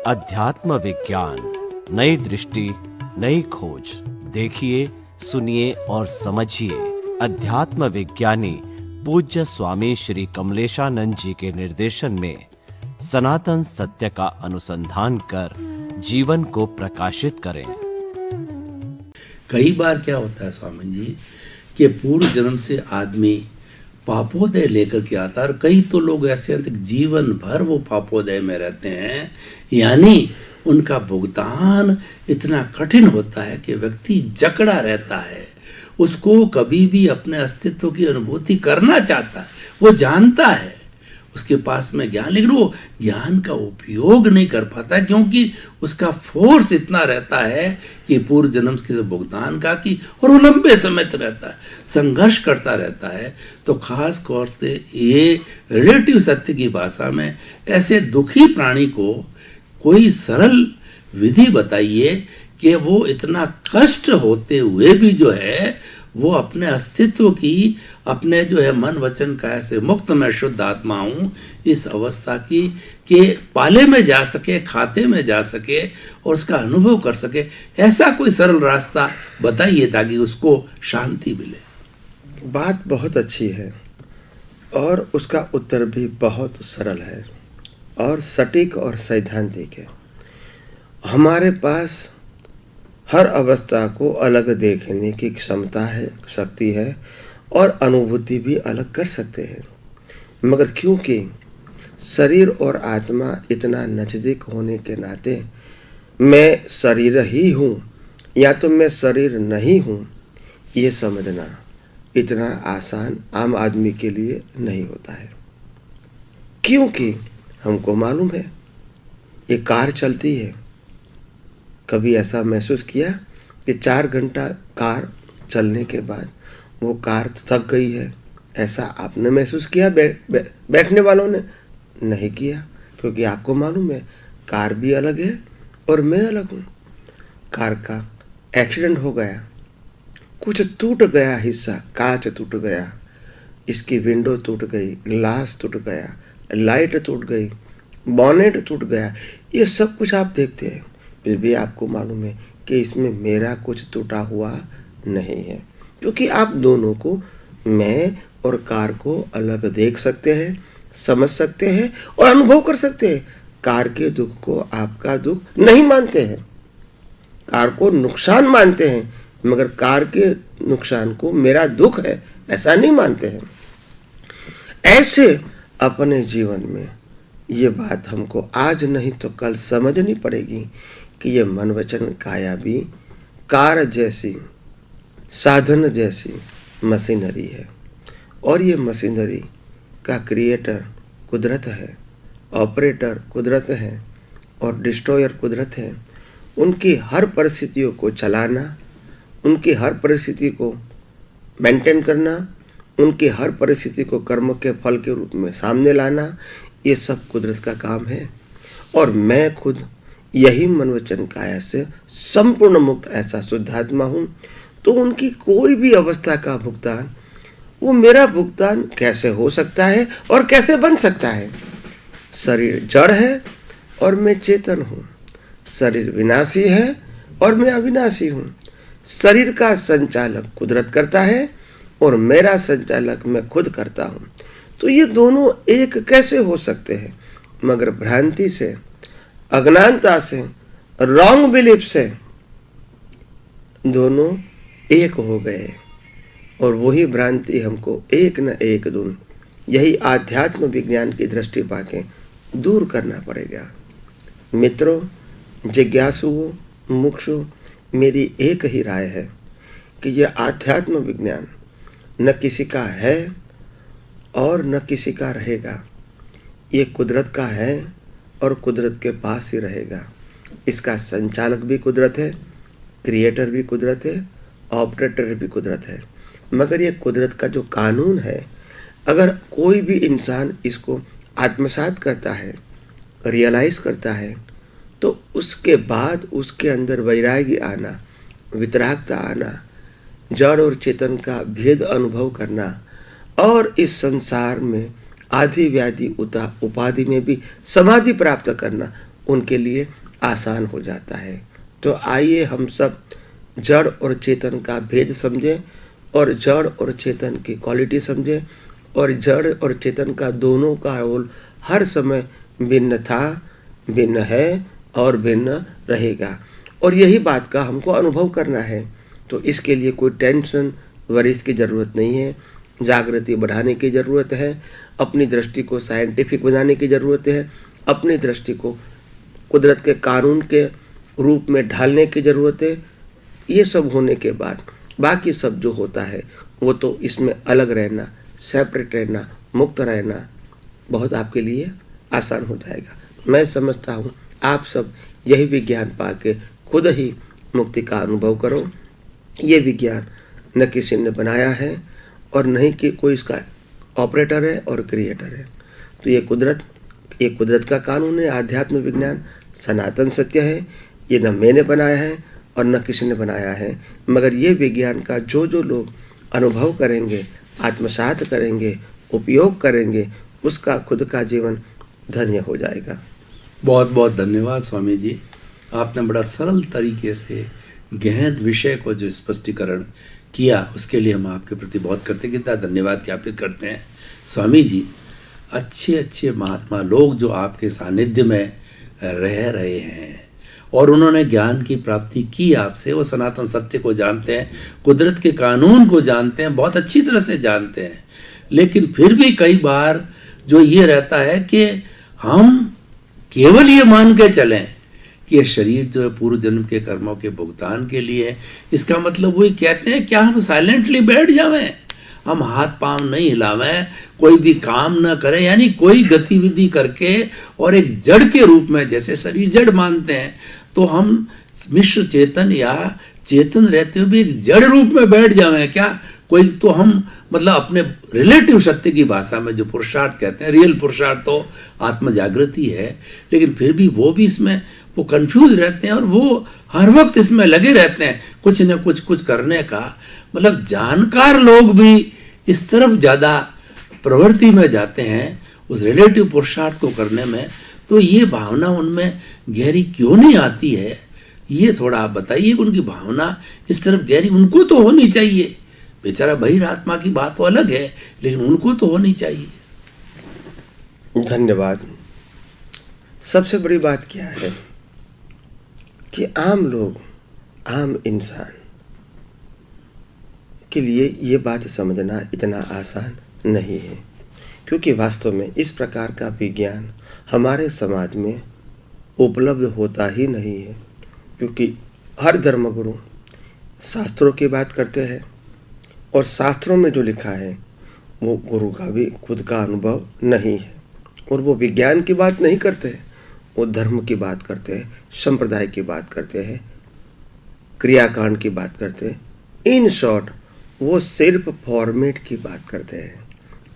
अध्यात्म विज्ञान, नई दृष्टि, नई खोज। देखिए, सुनिए और समझिए। अध्यात्म विज्ञानी पूज्य स्वामी श्री कमलेशानंद जी के निर्देशन में सनातन सत्य का अनुसंधान कर जीवन को प्रकाशित करें। कई बार क्या होता है स्वामी जी कि पूर्व जन्म से आदमी पापोदय लेकर के आता है, और कई तो लोग ऐसे हैं कि जीवन भर वो पापोदय में रहते हैं, यानी उनका भुगतान इतना कठिन होता है कि व्यक्ति जकड़ा रहता है। उसको कभी भी अपने अस्तित्व की अनुभूति करना चाहता है, वो जानता है उसके पास में ज्ञान, लेकिन वो ज्ञान का उपयोग नहीं कर पाता क्योंकि उसका फोर्स इतना रहता है कि पूर्व जन्म के भुगतान का कि, और वो लंबे समय तक रहता है, संघर्ष करता रहता है। तो खास तौर से ये रिलेटिव सत्य की भाषा में ऐसे दुखी प्राणी को कोई सरल विधि बताइए कि वो इतना कष्ट होते हुए भी जो है वो अपने अस्तित्व की, अपने जो है मन वचन काया से मुक्त मैं शुद्ध आत्मा हूँ, इस अवस्था की कि पाले में जा सके, खाते में जा सके और उसका अनुभव कर सके। ऐसा कोई सरल रास्ता बताइए ताकि उसको शांति मिले। बात बहुत अच्छी है और उसका उत्तर भी बहुत सरल है और सटीक और सैद्धांतिक है। हमारे पास हर अवस्था को अलग देखने की क्षमता है, शक्ति है और अनुभूति भी अलग कर सकते हैं, मगर क्योंकि शरीर और आत्मा इतना नज़दीक होने के नाते मैं शरीर ही हूँ या तो मैं शरीर नहीं हूँ, ये समझना इतना आसान आम आदमी के लिए नहीं होता है। क्योंकि हमको मालूम है ये कार चलती है। कभी ऐसा महसूस किया कि 4 घंटा कार चलने के बाद वो कार थक गई है? ऐसा आपने महसूस किया? बैठने वालों ने नहीं किया, क्योंकि आपको मालूम है कार भी अलग है और मैं अलग हूँ। कार का एक्सीडेंट हो गया, कुछ टूट गया हिस्सा, कांच टूट गया, इसकी विंडो टूट गई, ग्लास टूट गया, लाइट टूट गई, बॉनेट टूट गया, ये सब कुछ आप देखते हैं, फिर भी आपको मालूम है कि इसमें मेरा कुछ टूटा हुआ नहीं है, क्योंकि आप दोनों को, मैं और कार को अलग देख सकते हैं, समझ सकते हैं और अनुभव कर सकते हैं। कार के दुख को आपका दुख नहीं मानते हैं, कार को नुकसान मानते हैं, मगर कार के नुकसान को मेरा दुख है ऐसा नहीं मानते हैं। ऐसे अपने जीवन में ये बात हमको आज नहीं तो कल समझनी पड़ेगी कि ये मन वचन काया भी कार जैसी, साधन जैसी मशीनरी है, और ये मशीनरी का क्रिएटर कुदरत है, ऑपरेटर कुदरत है और डिस्ट्रॉयर कुदरत है। उनकी हर परिस्थितियों को चलाना, उनकी हर परिस्थिति को मेंटेन करना, उनकी हर परिस्थिति को कर्म के फल के रूप में सामने लाना, ये सब कुदरत का काम है। और मैं खुद यही मन वचन काया से संपूर्ण मुक्त ऐसा शुद्धात्मा हूँ। तो उनकी कोई भी अवस्था का भुगतान, वो मेरा भुगतान कैसे हो सकता है और कैसे बन सकता है? शरीर जड़ है और मैं चेतन हूँ, शरीर विनाशी है और मैं अविनाशी हूँ। शरीर का संचालक कुदरत करता है और मेरा संचालक मैं खुद करता हूँ। तो ये दोनों एक कैसे हो सकते हैं? मगर भ्रांति से, अज्ञानता से, रॉन्ग बिलीफ से दोनों एक हो गए, और वही भ्रांति हमको एक न एक दिन यही आध्यात्म विज्ञान की दृष्टि पाके दूर करना पड़ेगा। मित्रों, जिज्ञासुओं, मुमुक्षुओं, मेरी एक ही राय है कि यह आध्यात्म विज्ञान न किसी का है और न किसी का रहेगा। ये कुदरत का है और कुदरत के पास ही रहेगा। इसका संचालक भी कुदरत है, क्रिएटर भी कुदरत है, ऑपरेटर भी कुदरत है। मगर ये कुदरत का जो कानून है, अगर कोई भी इंसान इसको आत्मसात करता है, रियलाइज करता है, तो उसके बाद उसके अंदर वैराग्य आना, वितरागता आना, जड़ और चेतन का भेद अनुभव करना और इस संसार में आदि व्याधि उपाधि में भी समाधि प्राप्त करना, उनके लिए आसान हो जाता है। तो आइए हम सब जड़ और चेतन का भेद समझें और जड़ और चेतन की क्वालिटी समझें और जड़ और चेतन का दोनों का रोल हर समय भिन्न था, भिन्न है और भिन्न रहेगा। और यही बात का हमको अनुभव करना है। तो इसके लिए कोई टेंशन वरीज की ज़रूरत नहीं है, जागृति बढ़ाने की ज़रूरत है, अपनी दृष्टि को साइंटिफिक बनाने की ज़रूरत है, अपनी दृष्टि को कुदरत के कानून के रूप में ढालने की ज़रूरत है। ये सब होने के बाद बाकी सब जो होता है वो तो इसमें अलग रहना, सेपरेट रहना, मुक्त रहना बहुत आपके लिए आसान हो जाएगा। मैं समझता हूँ आप सब यही विज्ञान पाके खुद ही मुक्ति का अनुभव करो। ये विज्ञान न किसी ने बनाया है और नहीं कि कोई इसका ऑपरेटर है और क्रिएटर है। तो ये कुदरत का कानून है, आध्यात्म विज्ञान सनातन सत्य है। ये न मैंने बनाया है और न किसी ने बनाया है, मगर ये विज्ञान का जो जो लोग अनुभव करेंगे, आत्मसात करेंगे, उपयोग करेंगे, उसका खुद का जीवन धन्य हो जाएगा। बहुत बहुत धन्यवाद स्वामी जी, आपने बड़ा सरल तरीके से गहन विषय को जो स्पष्टीकरण किया उसके लिए हम आपके प्रति बहुत कृतज्ञता धन्यवाद ज्ञापित करते हैं। स्वामी जी, अच्छे अच्छे महात्मा लोग जो आपके सानिध्य में रह रहे हैं और उन्होंने ज्ञान की प्राप्ति की आपसे, वो सनातन सत्य को जानते हैं, कुदरत के कानून को जानते हैं, बहुत अच्छी तरह से जानते हैं, लेकिन फिर भी कई बार जो ये रहता है कि हम केवल ये मान के चलें कि ये शरीर जो है पूर्व जन्म के कर्मों के भुगतान के लिए है। इसका मतलब वही कहते हैं क्या हम साइलेंटली बैठ जावें, हम हाथ पांव नहीं हिलावें, कोई भी काम ना करें, यानी कोई गतिविधि करके और एक जड़ के रूप में, जैसे शरीर जड़ मानते हैं, तो हम मिश्र चेतन या चेतन रहते हुए भी एक जड़ रूप में बैठ जावें क्या? कोई तो हम मतलब अपने रिलेटिव सत्य की भाषा में जो पुरुषार्थ कहते हैं, रियल पुरुषार्थ तो आत्म जागृति है, लेकिन फिर भी वो भी इसमें वो कंफ्यूज रहते हैं और वो हर वक्त इसमें लगे रहते हैं कुछ न कुछ करने का। मतलब जानकार लोग भी इस तरफ ज़्यादा प्रवृत्ति में जाते हैं उस रिलेटिव पुरुषार्थ को करने में। तो ये भावना उनमें गहरी क्यों नहीं आती है, ये थोड़ा आप बताइए। उनकी भावना इस तरफ गहरी उनको तो होनी चाहिए, बेचारा बहिरात्मा की बात तो अलग है, लेकिन उनको तो होनी चाहिए। धन्यवाद। सबसे बड़ी बात क्या है कि आम लोग, आम इंसान के लिए ये बात समझना इतना आसान नहीं है, क्योंकि वास्तव में इस प्रकार का विज्ञान हमारे समाज में उपलब्ध होता ही नहीं है। क्योंकि हर धर्मगुरु शास्त्रों की बात करते हैं और शास्त्रों में जो लिखा है वो गुरु का भी खुद का अनुभव नहीं है, और वो विज्ञान की बात नहीं करते हैं, वो धर्म की बात करते हैं, संप्रदाय की बात करते हैं, क्रियाकांड की बात करते हैं। इन शॉर्ट वो सिर्फ फॉर्मेट की बात करते हैं,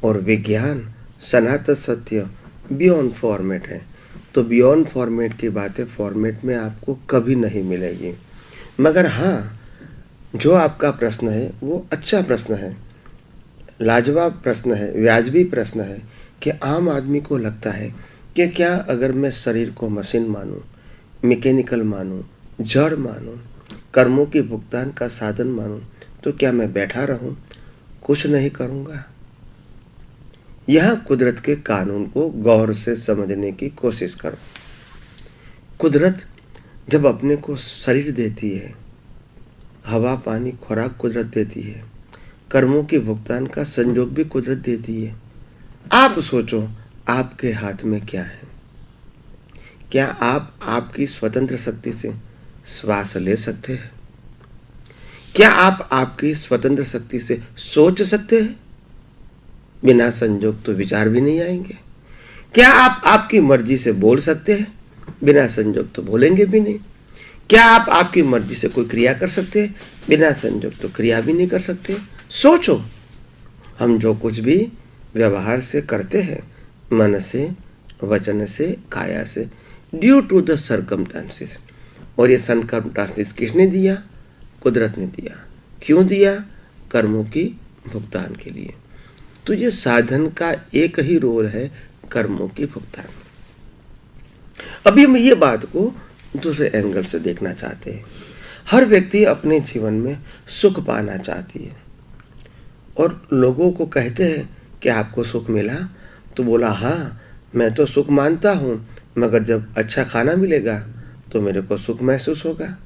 और विज्ञान सनातन सत्य बियॉन्ड फॉर्मेट है। तो बियॉन्ड फॉर्मेट की बातें फॉर्मेट में आपको कभी नहीं मिलेगी। मगर हाँ, जो आपका प्रश्न है वो अच्छा प्रश्न है, लाजवाब प्रश्न है, वाजिबी प्रश्न है कि आम आदमी को लगता है कि क्या अगर मैं शरीर को मशीन मानूं, मैकेनिकल मानूं, जड़ मानूं, कर्मों की भुगतान का साधन मानूं, तो क्या मैं बैठा रहूं, कुछ नहीं करूंगा? यह कुदरत के कानून को गौर से समझने की कोशिश करो। कुदरत जब अपने को शरीर देती है, हवा पानी खुराक कुदरत देती है, कर्मों के भुगतान का संयोग भी कुदरत देती है। आप सोचो आपके हाथ में क्या है? क्या आप आपकी स्वतंत्र शक्ति से श्वास ले सकते हैं? क्या आप आपकी स्वतंत्र शक्ति से सोच सकते हैं? बिना संयोग तो विचार भी नहीं आएंगे। क्या आप आपकी मर्जी से बोल सकते हैं? बिना संयोग तो बोलेंगे भी नहीं। क्या आप आपकी मर्जी से कोई क्रिया कर सकते हैं? बिना संयोग तो क्रिया भी नहीं कर सकते। सोचो, हम जो कुछ भी व्यवहार से करते हैं, मन से, वचन से, काया से, ड्यू टू द सर्कमस्टांसेस, और ये सर्कमस्टांसेस किसने दिया? कुदरत ने दिया। क्यों दिया? कर्मों की भुगतान के लिए। तो ये साधन का एक ही रोल है, कर्मों की भुगतान। अभी हम ये बात को दूसरे एंगल से देखना चाहते हैं। हर व्यक्ति अपने जीवन में सुख पाना चाहती है और लोगों को कहते हैं कि आपको सुख मिला, तो बोला हाँ मैं तो सुख मानता हूँ, मगर जब अच्छा खाना मिलेगा तो मेरे को सुख महसूस होगा।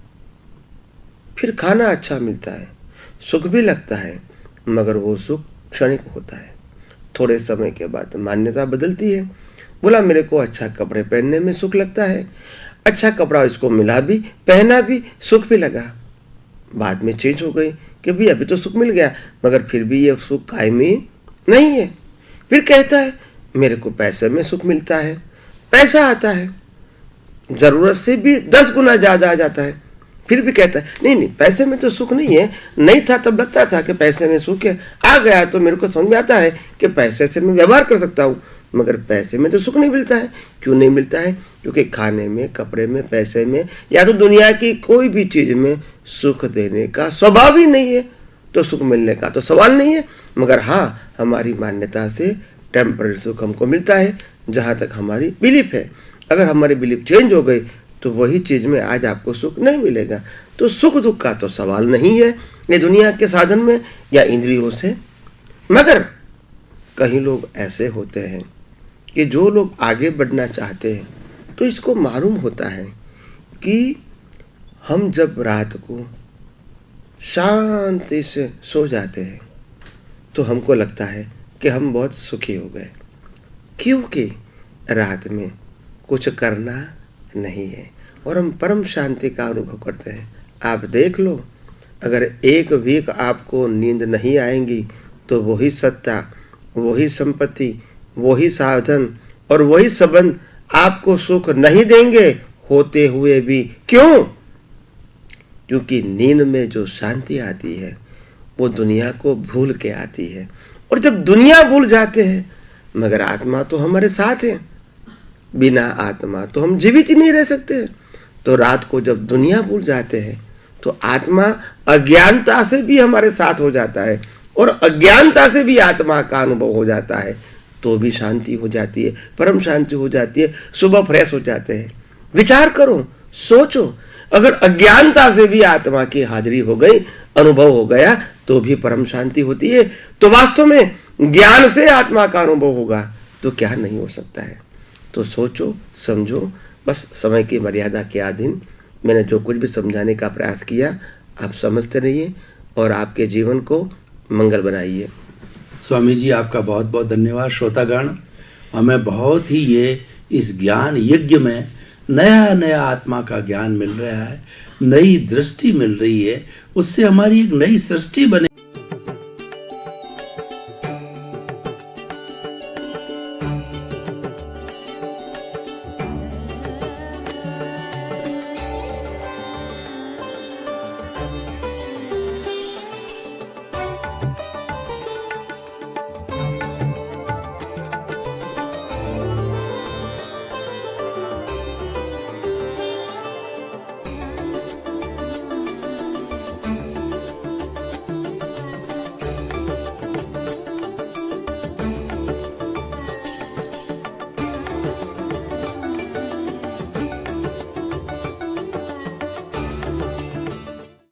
फिर खाना अच्छा मिलता है, सुख भी लगता है, मगर वो सुख क्षणिक होता है। थोड़े समय के बाद मान्यता बदलती है। बोला मेरे को अच्छा कपड़े पहनने में सुख लगता है, अच्छा कपड़ा इसको मिला भी, पहना भी, सुख भी लगा। बाद में चेंज हो गई कि भाई अभी तो सुख मिल गया, मगर फिर भी ये सुख कायमी नहीं है। फिर कहता है मेरे को पैसे में सुख मिलता है, पैसा आता है, जरूरत से भी 10 गुना ज्यादा आ जाता है। फिर भी कहता है नहीं नहीं पैसे में तो सुख नहीं है, नहीं था तब लगता था कि पैसे में सुख है, आ गया तो मेरे को समझ में आता है कि पैसे से मैं व्यवहार कर सकता हूँ, मगर पैसे में तो सुख नहीं मिलता है। क्यों नहीं मिलता है? क्योंकि खाने में, कपड़े में, पैसे में या तो दुनिया की कोई भी चीज में सुख देने का स्वभाव ही नहीं है, तो सुख मिलने का तो सवाल नहीं है। मगर हाँ, हमारी मान्यता से टेम्पररी सुख हमको मिलता है, जहाँ तक हमारी बिलीफ है। अगर हमारी बिलीफ चेंज हो गई तो वही चीज में आज आपको सुख नहीं मिलेगा। तो सुख दुख का तो सवाल नहीं है ये दुनिया के साधन में या इंद्रियों से। मगर कई लोग ऐसे होते हैं कि जो लोग आगे बढ़ना चाहते हैं तो इसको मालूम होता है कि हम जब रात को शांति से सो जाते हैं तो हमको लगता है कि हम बहुत सुखी हो गए, क्योंकि रात में कुछ करना नहीं है और हम परम शांति का अनुभव करते हैं। आप देख लो, अगर एक वीक आपको नींद नहीं आएंगी तो वही सत्ता, वही संपत्ति, वही साधन और वही संबंध आपको सुख नहीं देंगे होते हुए भी। क्यों? क्योंकि नींद में जो शांति आती है वो दुनिया को भूल के आती है, और जब दुनिया भूल जाते हैं मगर आत्मा तो हमारे साथ है, बिना आत्मा तो हम जीवित ही नहीं रह सकते। तो रात को जब दुनिया भूल जाते हैं तो आत्मा अज्ञानता से भी हमारे साथ हो जाता है और अज्ञानता से भी आत्मा का अनुभव हो जाता है, तो भी शांति हो जाती है, परम शांति हो जाती है, सुबह फ्रेश हो जाते हैं। विचार करो, सोचो, अगर अज्ञानता से भी आत्मा की हाजिरी हो गई, अनुभव हो गया, तो भी परम शांति होती है। तो वास्तव में ज्ञान से आत्मा का अनुभव होगा तो क्या नहीं हो सकता है। तो सोचो, समझो, बस समय की मर्यादा के अधीन मैंने जो कुछ भी समझाने का प्रयास किया आप समझते रहिए और आपके जीवन को मंगल बनाइए। स्वामी जी आपका बहुत बहुत धन्यवाद। श्रोतागण, हमें बहुत ही ये इस ज्ञान यज्ञ में नया नया आत्मा का ज्ञान मिल रहा है, नई दृष्टि मिल रही है, उससे हमारी एक नई सृष्टि बने।